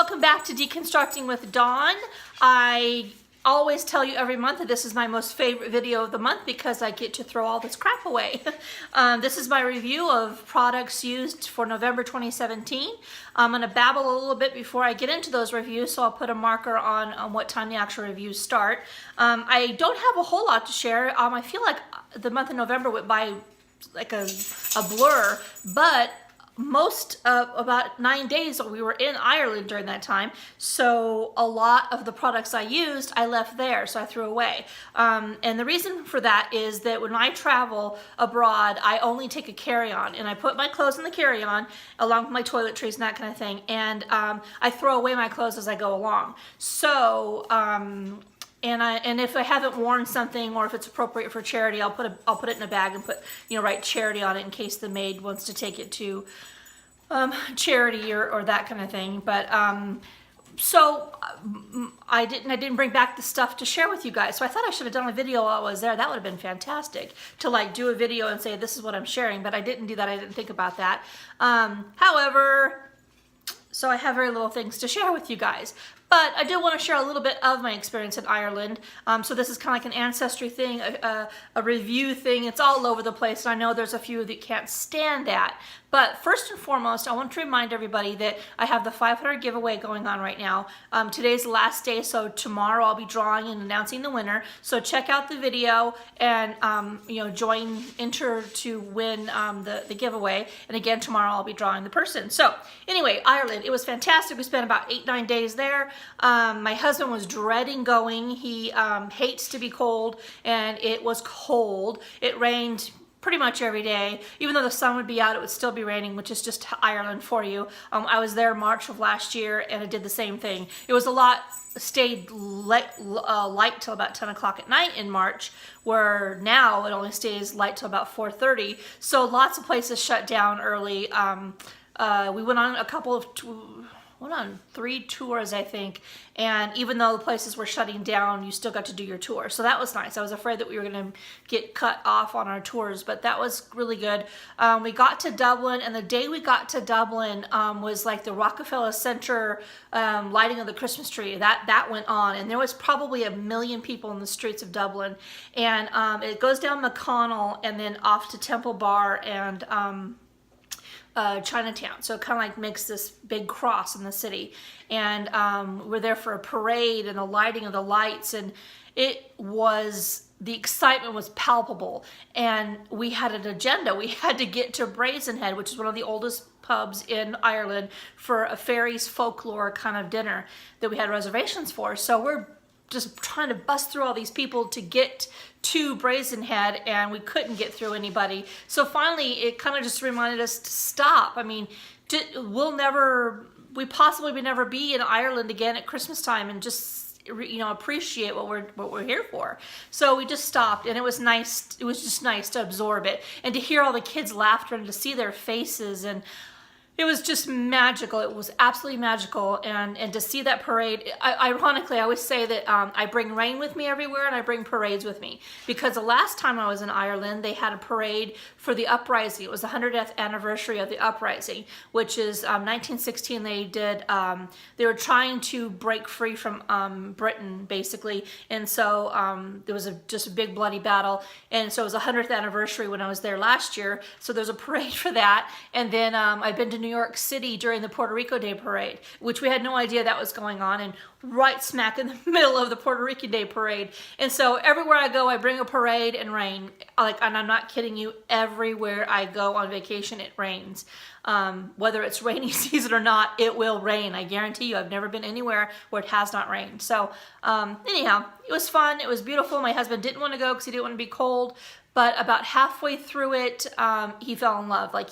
Welcome back to Deconstructing with Dawn. I always tell you every month that this is my most favorite video of the month because I get to throw all this crap away. This is my review of products used for November 2017. I'm going to babble a little bit before I get into those reviews, so I'll put a marker on what time the actual reviews start. I don't have a whole lot to share. I feel like the month of November went by like a blur, but about 9 days we were in Ireland during that time, so a lot of the products I used I left there, so I threw away. And the reason for that is that when I travel abroad, I only take a carry-on, and I put my clothes in the carry-on along with my toiletries and that kind of thing, and I throw away my clothes as I go along. So and if I haven't worn something, or if it's appropriate for charity, I'll put it in a bag and put, write charity on it in case the maid wants to take it to charity or that kind of thing. But so I didn't bring back the stuff to share with you guys. So I thought I should have done a video while I was there. That would have been fantastic, to like do a video and say this is what I'm sharing. But I didn't do that. I didn't think about that. However, so I have very little things to share with you guys. But I do want to share a little bit of my experience in Ireland. So this is kind of like an ancestry thing, a review thing. It's all over the place, and I know there's a few that can't stand that. But first and foremost, I want to remind everybody that I have the 500 giveaway going on right now. Today's the last day, so tomorrow I'll be drawing and announcing the winner. So check out the video and enter to win the giveaway. And again, tomorrow I'll be drawing the person. So anyway, Ireland, it was fantastic. We spent about 8-9 days there. My husband was dreading going. He hates to be cold, and it was cold. It rained pretty much every day. Even though the sun would be out, it would still be raining, which is just Ireland for you. I was there March of last year, and it did the same thing. It was stayed light till about 10 o'clock at night in March, where now it only stays light till about 4:30. So lots of places shut down early. We went on 3 tours, I think, and even though the places were shutting down, you still got to do your tour, so that was nice. I was afraid that we were going to get cut off on our tours, but that was really good. We got to Dublin, and the day we got to Dublin was like the Rockefeller Center lighting of the Christmas tree. That went on, and there was probably 1 million people in the streets of Dublin, and it goes down McConnell and then off to Temple Bar and Chinatown, so it kind of like makes this big cross in the city. And we're there for a parade and the lighting of the lights, and the excitement was palpable. And we had an agenda. We had to get to Brazenhead, which is one of the oldest pubs in Ireland, for a fairies folklore kind of dinner that we had reservations for. So we're just trying to bust through all these people to get to Brazenhead, and we couldn't get through anybody. So finally, it kind of just reminded us to stop. I mean, we possibly would never be in Ireland again at Christmas time and just appreciate what we're here for. So we just stopped, and it was nice. It was just nice to absorb it and to hear all the kids' laughter and to see their faces, and it was just magical. It was absolutely magical, and to see that parade. Ironically, I always say that I bring rain with me everywhere, and I bring parades with me, because the last time I was in Ireland, they had a parade for the uprising. It was the 100th anniversary of the uprising, which is 1916. They were trying to break free from Britain, basically, and so there was just a big bloody battle, and so it was the 100th anniversary when I was there last year. So there's a parade for that, and then I've been to New York City during the Puerto Rico Day Parade, which we had no idea that was going on, and right smack in the middle of the Puerto Rican Day Parade. And so everywhere I go, I bring a parade and rain. And I'm not kidding you, everywhere I go on vacation, it rains. Whether it's rainy season or not, it will rain. I guarantee you, I've never been anywhere where it has not rained. So anyhow, it was fun. It was beautiful. My husband didn't want to go because he didn't want to be cold. But about halfway through it, he fell in love. Like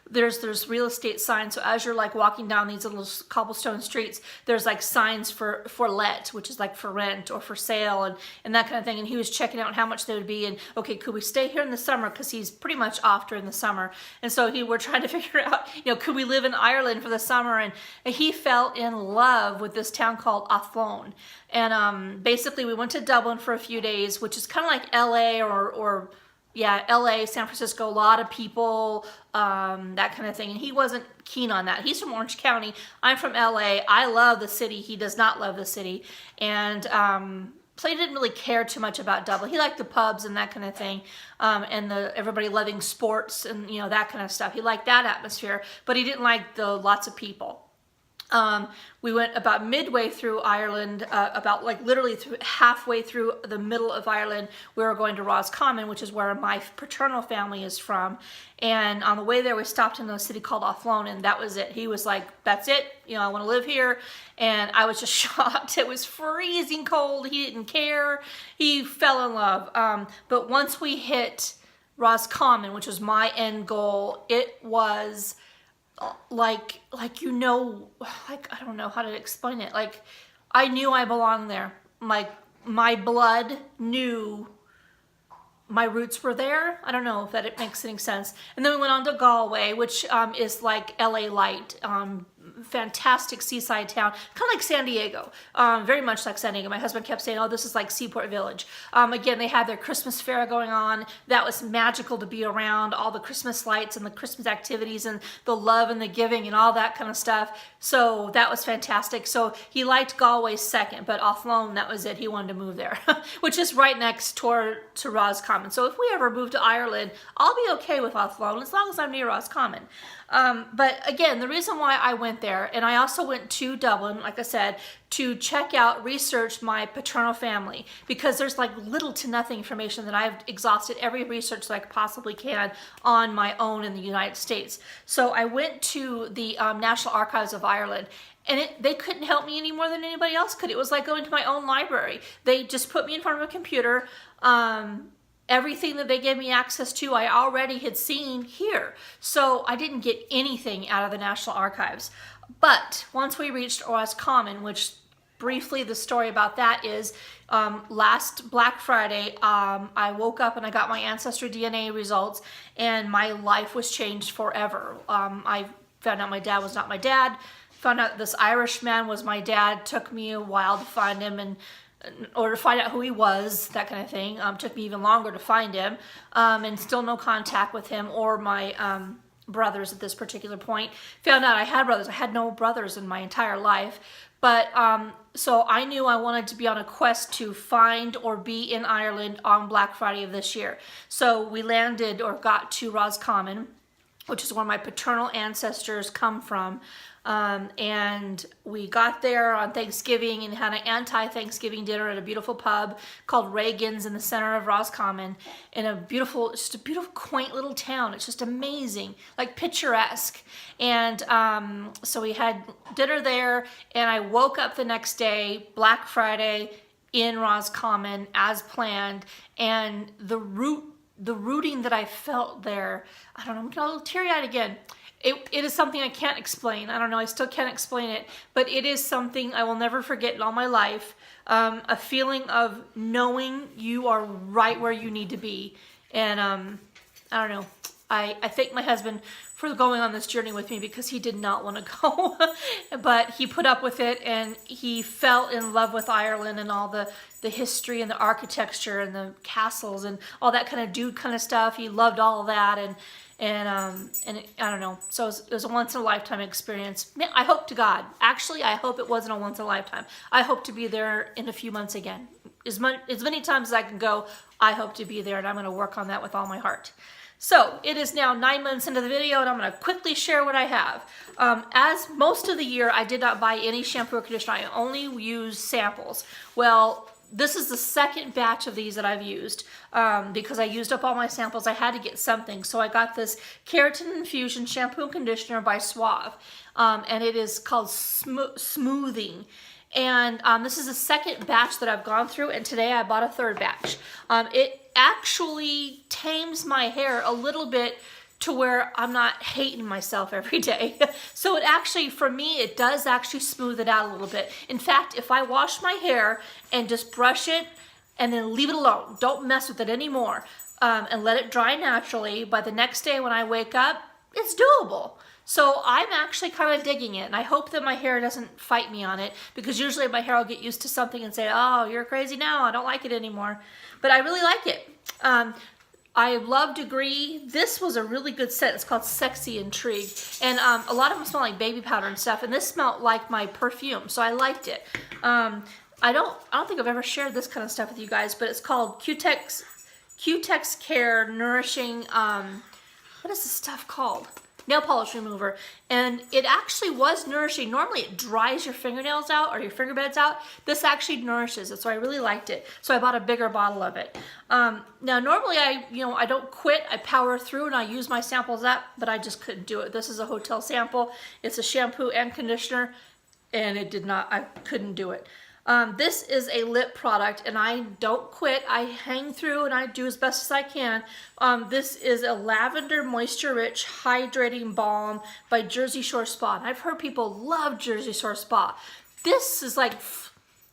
there's real estate signs. So as you're like walking down these little cobblestone streets, there's like signs for let, which is like for rent or for sale and that kind of thing. And he was checking out how much they would be, and okay, could we stay here in the summer? Because he's pretty much off during the summer. And so we're trying to figure out, could we live in Ireland for the summer? And he fell in love with this town called Athlone. And basically we went to Dublin for a few days, which is kind of like LA or yeah, LA, San Francisco, a lot of people, that kind of thing. And he wasn't keen on that. He's from Orange County. I'm from LA. I love the city. He does not love the city. And so he didn't really care too much about Dublin. He liked the pubs and that kind of thing, and everybody loving sports and, you know, that kind of stuff. He liked that atmosphere, but he didn't like the lots of people. We went about midway through Ireland, about like literally halfway through the middle of Ireland. We were going to Roscommon, which is where my paternal family is from. And on the way there, we stopped in a city called Athlone, and that was it. He was like, that's it. You know, I want to live here. And I was just shocked. It was freezing cold. He didn't care. He fell in love. But once we hit Roscommon, which was my end goal, it was like you know, like I don't know how to explain it. Like I knew I belonged there. Like my blood knew my roots were there. I don't know if that it makes any sense. And then we went on to Galway, which is like LA light. Fantastic seaside town, kind of like San Diego, very much like San Diego. My husband kept saying, oh, this is like Seaport Village. Again, they had their Christmas fair going on. That was magical to be around, all the Christmas lights and the Christmas activities and the love and the giving and all that kind of stuff. So that was fantastic. So he liked Galway second, but Athlone, that was it. He wanted to move there, which is right next door to Roscommon. So if we ever move to Ireland, I'll be okay with Athlone as long as I'm near Roscommon. But again, the reason why I went there, and I also went to Dublin, like I said, to check out, research my paternal family, because there's like little to nothing information that I've exhausted every research that I possibly can on my own in the United States. So I went to the National Archives of Ireland, and they couldn't help me any more than anybody else could. It was like going to my own library. They just put me in front of a computer. Everything that they gave me access to, I already had seen here. So I didn't get anything out of the National Archives. But once we reached Roscommon, which briefly the story about that is last Black Friday, I woke up and I got my Ancestry DNA results, and my life was changed forever. I found out my dad was not my dad, found out this Irish man was my dad. Took me a while to find him, and or to find out who he was, that kind of thing. Took me even longer to find him, and still no contact with him or my brothers at this particular point. Found out I had brothers. I had no brothers in my entire life. But so I knew I wanted to be on a quest to find or be in Ireland on Black Friday of this year. So we landed or got to Roscommon, which is where my paternal ancestors come from. And we got there on Thanksgiving and had an anti-Thanksgiving dinner at a beautiful pub called Reagan's in the center of Roscommon, in a beautiful, just a beautiful, quaint little town. It's just amazing, like picturesque. And so we had dinner there, and I woke up the next day, Black Friday, in Roscommon as planned, and the rooting that I felt there, I don't know, I'm getting a little teary-eyed again. It is something I can't explain. I don't know, I still can't explain it, but it is something I will never forget in all my life. A feeling of knowing you are right where you need to be. And I don't know, I thank my husband for going on this journey with me, because he did not want to go, but he put up with it, and he fell in love with Ireland and all the history and the architecture and the castles and all that kind of dude kind of stuff. He loved all of that, and I don't know. So it was a once in a lifetime experience. I hope to God, actually, I hope it wasn't a once in a lifetime. I hope to be there in a few months again. As many times as I can go, I hope to be there, and I'm going to work on that with all my heart. So it is now 9 months into the video, and I'm going to quickly share what I have. As most of the year, I did not buy any shampoo or conditioner. I only used samples. Well, this is the second batch of these that I've used, because I used up all my samples. I had to get something. So I got this Keratin Infusion Shampoo and Conditioner by Suave, and it is called Smoothing. And this is the second batch that I've gone through, and today I bought a third batch. It actually tames my hair a little bit to where I'm not hating myself every day. So it actually, for me, it does actually smooth it out a little bit. In fact, if I wash my hair and just brush it and then leave it alone, don't mess with it anymore, and let it dry naturally, by the next day when I wake up, it's doable. So I'm actually kind of digging it, and I hope that my hair doesn't fight me on it, because usually my hair will get used to something and say, oh, you're crazy now, I don't like it anymore. But I really like it. I love Degree. This was a really good scent. It's called Sexy Intrigue. And a lot of them smell like baby powder and stuff. And this smelled like my perfume, so I liked it. I don't think I've ever shared this kind of stuff with you guys, but it's called Cutex Care Nourishing, what is this stuff called? Nail polish remover. And it actually was nourishing. Normally it dries your fingernails out or your finger beds out. This actually nourishes it, so I really liked it. So I bought a bigger bottle of it. Now normally I don't quit. I power through and I use my samples up, but I just couldn't do it. This is a hotel sample. It's a shampoo and conditioner, and I couldn't do it. This is a lip product, and I don't quit. I hang through and I do as best as I can. This is a lavender moisture rich hydrating balm by Jersey Shore Spa. And I've heard people love Jersey Shore Spa. This is like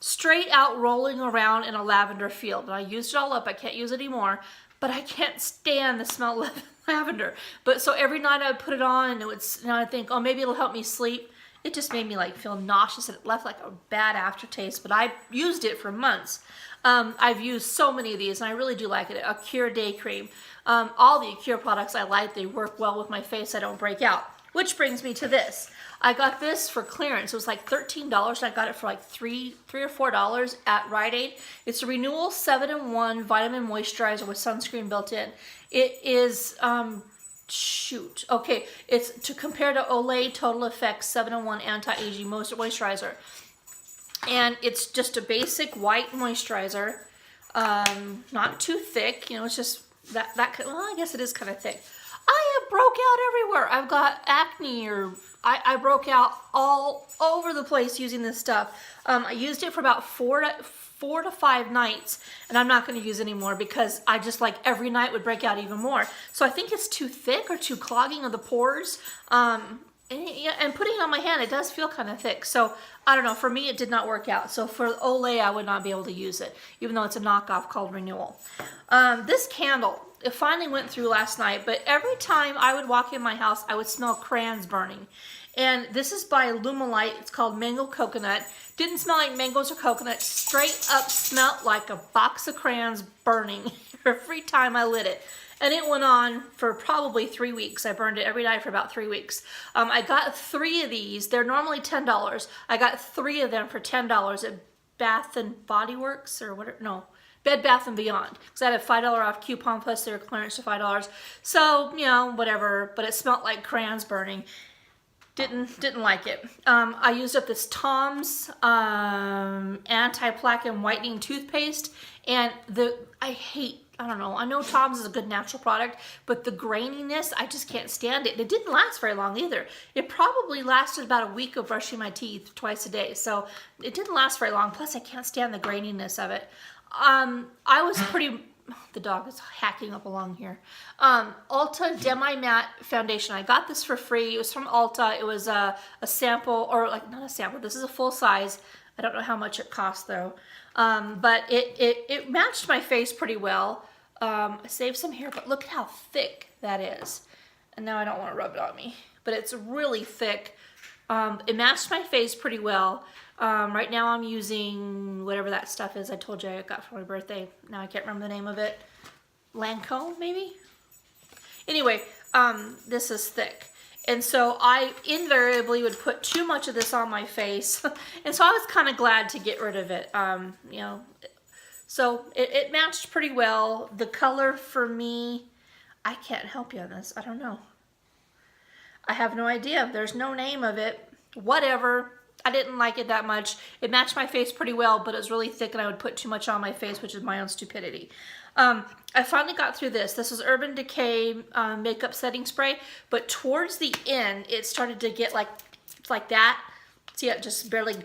straight out rolling around in a lavender field. And I used it all up. I can't use it anymore, but I can't stand the smell of lavender. But so every night I would put it on, and I'd think, oh, maybe it'll help me sleep. It just made me like feel nauseous, and it left like a bad aftertaste, but I used it for months. I've used so many of these, and I really do like it. Acure Day Cream. All the Acure products I like. They work well with my face. I don't break out. Which brings me to this. I got this for clearance. It was like $13, and I got it for like $3 or $4 at Rite Aid. It's a Renewal 7-in-1 Vitamin Moisturizer with sunscreen built in. It is... Okay, it's to compare to Olay Total Effects 7-in-1 Anti-Aging Moisturizer. And it's just a basic white moisturizer. Not too thick, it's just well, I guess it is kind of thick. I have broke out everywhere. I've got acne, or I broke out all over the place using this stuff. I used it for about 4 to 5 nights, and I'm not going to use it anymore because I just like every night would break out even more. So I think it's too thick or too clogging of the pores. And putting it on my hand, it does feel kind of thick. So I don't know, for me it did not work out. So for Olay, I would not be able to use it, even though it's a knockoff called Renewal. This candle, it finally went through last night, but every time I would walk in my house, I would smell crayons burning. And this is by Lumelite. It's called Mango Coconut. Didn't smell like mangoes or coconut. Straight up smelled like a box of crayons burning every time I lit it. And it went on for probably 3 weeks. I burned it every night for about 3 weeks. I got 3 of these. They're normally $10. I got 3 of them for $10 at Bath and Body Works or whatever. No, Bed Bath & Beyond. Because I had a $5 off coupon, plus they were clearance to $5. So, whatever. But it smelled like crayons burning. Didn't like it. I used up this Tom's anti-plaque and whitening toothpaste, and I don't know, I know Tom's is a good natural product, but the graininess, I just can't stand it. It didn't last very long either. It probably lasted about a week of brushing my teeth twice a day, so it didn't last very long. Plus, I can't stand the graininess of it. The dog is hacking up along here. Ulta Demi Matte Foundation. I got this for free. It was from Ulta. It was a sample, or like not a sample. This is a full size. I don't know how much it cost though. But it matched my face pretty well. I saved some here, but look at how thick that is. And now I don't want to rub it on me, but it's really thick. It matched my face pretty well. Right now I'm using whatever that stuff is I told you I got for my birthday. Now I can't remember the name of it. Lancome, maybe? Anyway, this is thick. And so I invariably would put too much of this on my face. And so I was kind of glad to get rid of it. So it matched pretty well. The color for me, I can't help you on this. I don't know. I have no idea. There's no name of it. Whatever. I didn't like it that much. It matched my face pretty well, but it was really thick and I would put too much on my face, which is my own stupidity. I finally got through this. This is Urban Decay makeup setting spray, but towards the end, it started to get like that. See, it just barely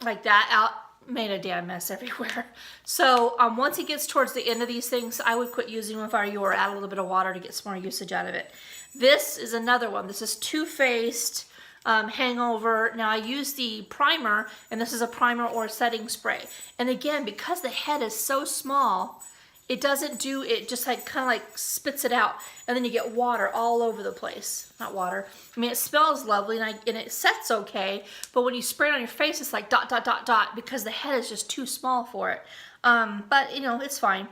like that out. Made a damn mess everywhere. So once it gets towards the end of these things, I would quit using them if I were you, or add a little bit of water to get some more usage out of it. This is another one. This is Too Faced Hangover. Now I use the primer, and this is a primer or setting spray. And again, because the head is so small, it doesn't do, it just like kind of like spits it out, and then you get water all over the place. Not water. I mean, it smells lovely and it sets okay, but when you spray it on your face, it's like dot, dot, dot, dot, because the head is just too small for it. But you know, it's fine.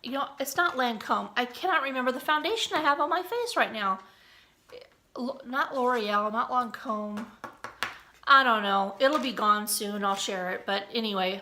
you know, it's not Lancome. I cannot remember the foundation I have on my face right now. Not L'Oreal, not Lancome. I don't know. It'll be gone soon. I'll share it. But anyway,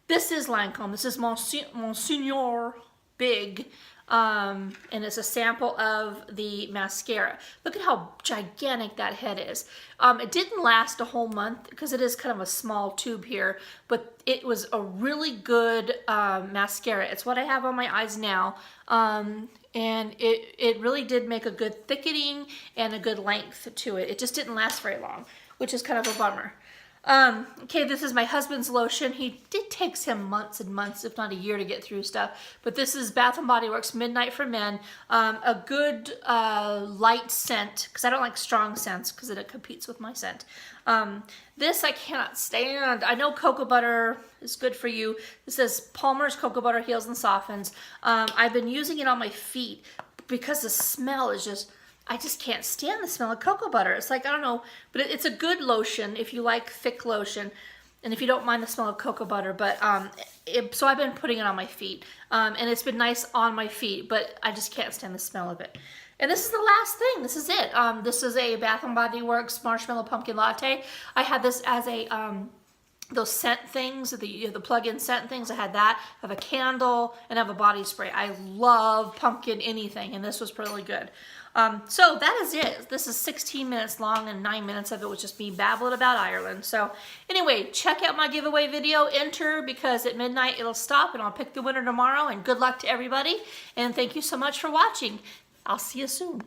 this is Lancome. This is Monsieur Big. And it's a sample of the mascara. Look at how gigantic that head is. It didn't last a whole month because it is kind of a small tube here, but it was a really good mascara. It's what I have on my eyes now. And it really did make a good thickening and a good length to it. It just didn't last very long, which is kind of a bummer. Okay, this is my husband's lotion. It takes him months and months, if not a year, to get through stuff. But this is Bath & Body Works Midnight for Men. A good light scent, because I don't like strong scents, because it competes with my scent. This I cannot stand. I know cocoa butter is good for you. This says Palmer's Cocoa Butter Heals and Softens. I've been using it on my feet because the smell is just... I just can't stand the smell of cocoa butter. It's like, I don't know, but it's a good lotion if you like thick lotion and if you don't mind the smell of cocoa butter. But so I've been putting it on my feet and it's been nice on my feet, but I just can't stand the smell of it. And this is the last thing. This is it. This is a Bath & Body Works Marshmallow Pumpkin Latte. I had this as a... those scent things, the plug-in scent things, I had that. I have a candle and I have a body spray. I love pumpkin anything, and this was really good. So that is it. This is 16 minutes long, and 9 minutes of it was just me babbling about Ireland. So anyway, check out my giveaway video. Enter, because at midnight it'll stop, and I'll pick the winner tomorrow. And good luck to everybody. And thank you so much for watching. I'll see you soon.